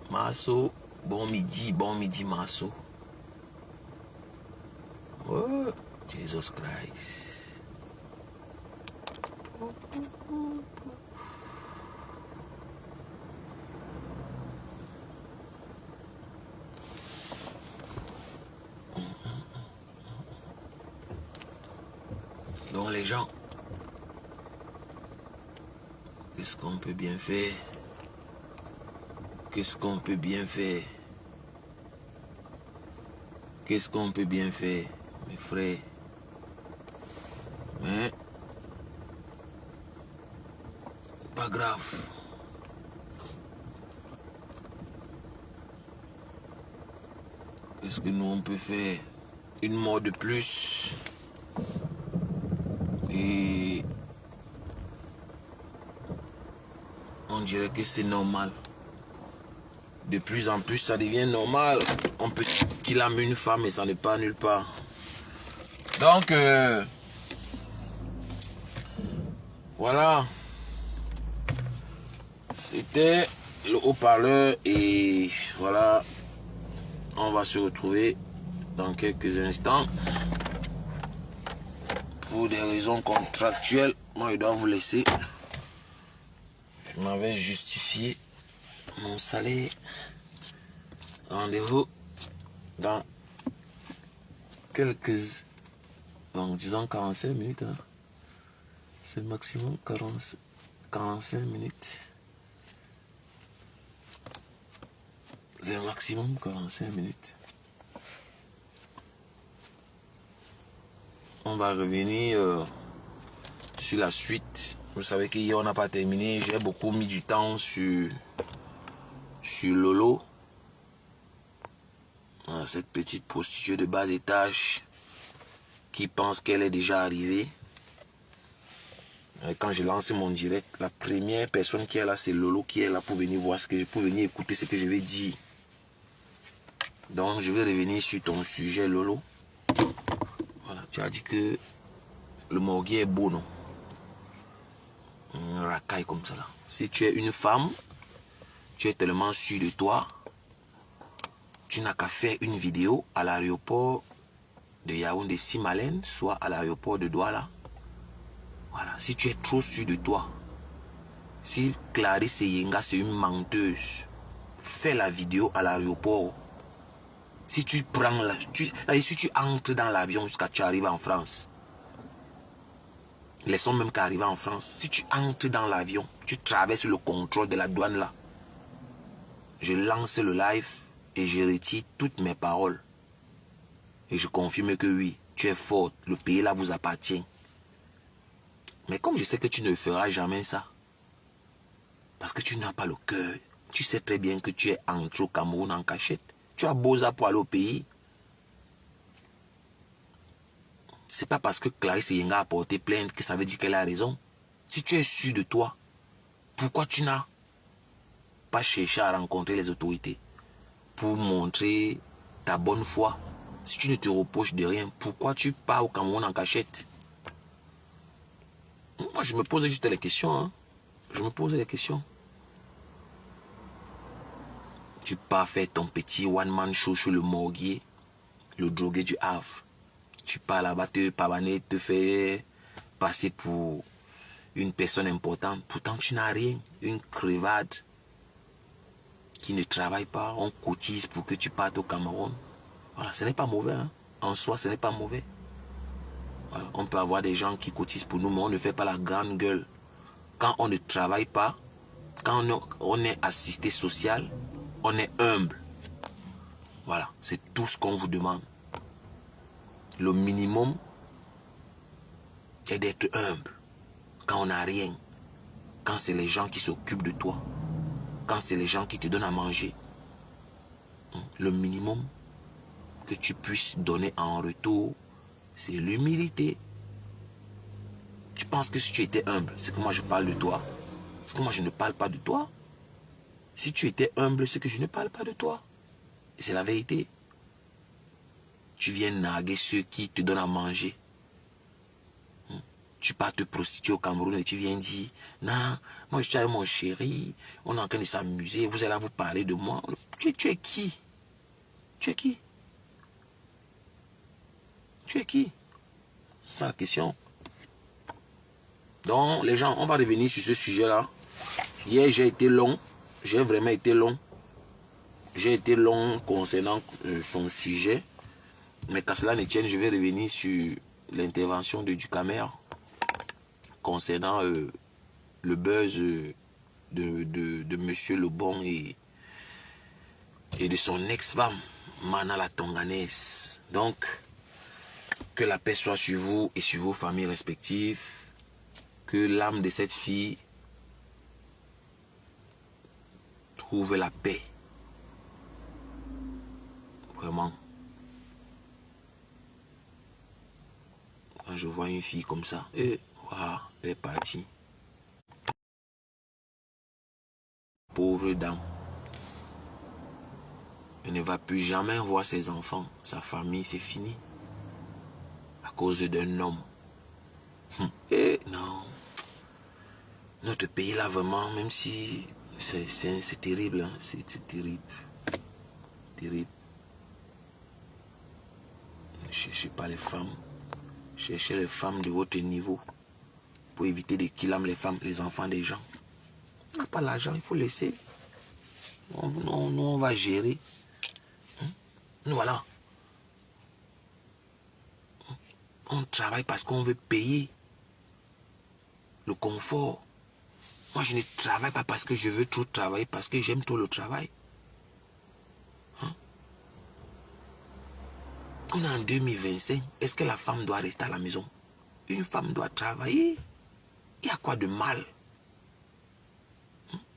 Masso, bon midi Masso. Oh, Jesus Christ. Donc les gens, qu'est-ce qu'on peut bien faire? Qu'est-ce qu'on peut bien faire? Qu'est-ce qu'on peut bien faire, mes frères? Mais pas grave. Qu'est-ce que nous on peut faire? Une mort de plus. Et on dirait que c'est normal. De plus en plus, ça devient normal. On peut qu'il aime une femme et ça n'est pas nulle part. Donc, voilà. C'était le haut-parleur et voilà. On va se retrouver dans quelques instants. Pour des raisons contractuelles, moi je dois vous laisser. Je m'avais justifié mon salaire. Rendez-vous dans quelques, donc disons 45 minutes. Hein. C'est le maximum 45 minutes. C'est le maximum 45 minutes. On va revenir sur la suite. Vous savez qu'hier on n'a pas terminé. J'ai beaucoup mis du temps sur Lolo. Cette petite prostituée de bas étage qui pense qu'elle est déjà arrivée. Quand j'ai lancé mon direct, la première personne qui est là, c'est Lolo qui est là pour venir voir ce que pour venir écouter ce que je vais dire. Donc je vais revenir sur ton sujet, Lolo. Voilà, tu as dit que le morguier est beau, non? Un racaille comme ça là. Si tu es une femme, tu es tellement sûr de toi, tu n'as qu'à faire une vidéo à l'aéroport de Yaoundé Simalène, soit à l'aéroport de Douala. Voilà, si tu es trop sûr de toi, si Clarisse Yenga c'est une menteuse, fais la vidéo à l'aéroport. Si tu prends si tu entres dans l'avion jusqu'à tu arrives en France, laissons même qu'arriver en France. Si tu entres dans l'avion, tu traverses le contrôle de la douane là. Je lance le live et je retire toutes mes paroles. Et je confirme que oui, tu es forte, le pays là vous appartient. Mais comme je sais que tu ne feras jamais ça, parce que tu n'as pas le cœur, tu sais très bien que tu es entré au Cameroun en cachette. Tu as beau ça pour aller au pays. C'est pas parce que Clarisse Yenga a porté plainte que ça veut dire qu'elle a raison. Si tu es sûr de toi, pourquoi tu n'as pas cherché à rencontrer les autorités pour montrer ta bonne foi? Si tu ne te reproches de rien, pourquoi tu pars au Cameroun en cachette? Moi, je me pose juste les questions. Hein. Je me pose les questions. Tu pars faire ton petit one-man show sur le morguier, le drogué du Havre. Tu pars là-bas te pavaner, te faire passer pour une personne importante. Pourtant, tu n'as rien. Une crevade qui ne travaille pas. On cotise pour que tu partes au Cameroun. Voilà, ce n'est pas mauvais. Hein. En soi, ce n'est pas mauvais. Voilà. On peut avoir des gens qui cotisent pour nous, mais on ne fait pas la grande gueule. Quand on ne travaille pas, quand on est assisté social, on est humble. Voilà, c'est tout ce qu'on vous demande. Le minimum est d'être humble. Quand on n'a rien, quand c'est les gens qui s'occupent de toi, quand c'est les gens qui te donnent à manger, le minimum que tu puisses donner en retour, c'est l'humilité. Tu penses que si tu étais humble, c'est que moi je parle de toi. C'est que moi je ne parle pas de toi. Si tu étais humble, c'est que je ne parle pas de toi. Et c'est la vérité. Tu viens narguer ceux qui te donnent à manger. Tu pars te prostituer au Cameroun et tu viens dire, non, moi je suis avec mon chéri, on est en train de s'amuser, vous allez vous parler de moi. Tu es qui? Tu es qui? Tu es qui? C'est ça la question. Donc les gens, on va revenir sur ce sujet-là. Hier j'ai été long, j'ai vraiment été long. J'ai été long concernant son sujet. Mais qu'à cela ne tienne, je vais revenir sur l'intervention de Ducamer concernant le buzz de Monsieur Lebon et de son ex-femme, Mana la Tonganaise. Donc, que la paix soit sur vous et sur vos familles respectives. Que l'âme de cette fille trouve la paix. Vraiment. Quand je vois une fille comme ça, et voilà, elle est partie. Pauvre dame. Elle ne va plus jamais voir ses enfants, sa famille, c'est fini. À cause d'un homme. Et non. Notre pays là vraiment, même si c'est terrible, hein, c'est terrible. Terrible. Ne cherchez pas les femmes. Cherchez les femmes de votre niveau. Pour éviter de killer les femmes, les enfants des gens. On n'a pas l'argent, il faut laisser. Nous, on va gérer. Nous, voilà. On travaille parce qu'on veut payer le confort. Moi, je ne travaille pas parce que je veux trop travailler, parce que j'aime trop le travail. On est en 2025. Est-ce que la femme doit rester à la maison? Une femme doit travailler. Il y a quoi de mal?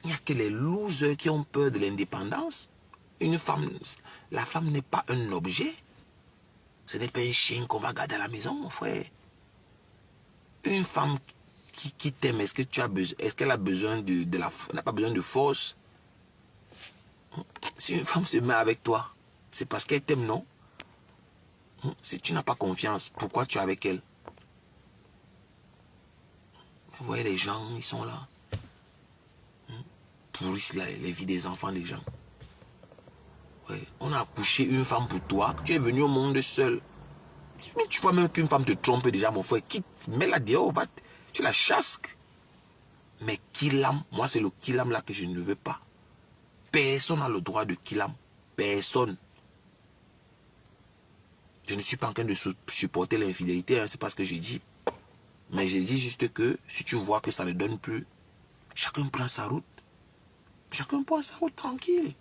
Il n'y a que les losers qui ont peur de l'indépendance. Une femme, la femme n'est pas un objet. Ce n'est pas un chien qu'on va garder à la maison, mon frère. Une femme qui t'aime, est-ce qu'elle a besoin n'a pas besoin de force? Si une femme se met avec toi, c'est parce qu'elle t'aime, non? Si tu n'as pas confiance, pourquoi tu es avec elle? Vous voyez, les gens, ils sont là. Pourrissent les vies des enfants des gens. Ouais. On a accouché une femme pour toi. Tu es venu au monde seul. Mais tu vois même qu'une femme te trompe déjà, mon frère. Quitte, mets-la dehors, tu la chasses. Mais Kilam, moi c'est le Kilam là que je ne veux pas. Personne n'a le droit de Kilam. Personne. Je ne suis pas en train de supporter l'infidélité, hein, c'est pas ce que j'ai dit. Mais j'ai dit juste que si tu vois que ça ne donne plus, chacun prend sa route. Chacun prend sa route tranquille.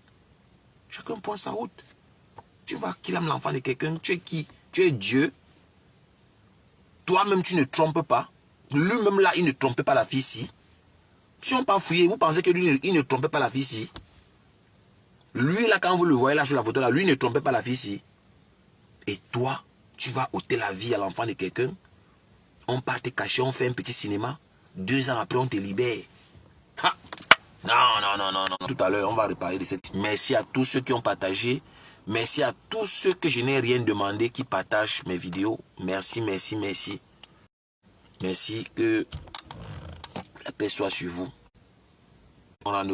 Chacun prend sa route. Tu vas Kilam l'enfant de quelqu'un, tu es qui? Tu es Dieu. Toi-même tu ne trompes pas. Lui-même là, il ne trompait pas la fille-ci. Si on pas fouillé, vous pensez que lui, il ne trompait pas la fille-ci? Lui là, quand vous le voyez là sur la photo là, lui ne trompait pas la fille-ci. Et toi, tu vas ôter la vie à l'enfant de quelqu'un. On part te cacher, on fait un petit cinéma. 2 ans après, on te libère. Ha! Non. Tout à l'heure, on va reparler de cette... Merci à tous ceux qui ont partagé. Merci à tous ceux que je n'ai rien demandé qui partagent mes vidéos. Merci. Merci, que la paix soit sur vous. On en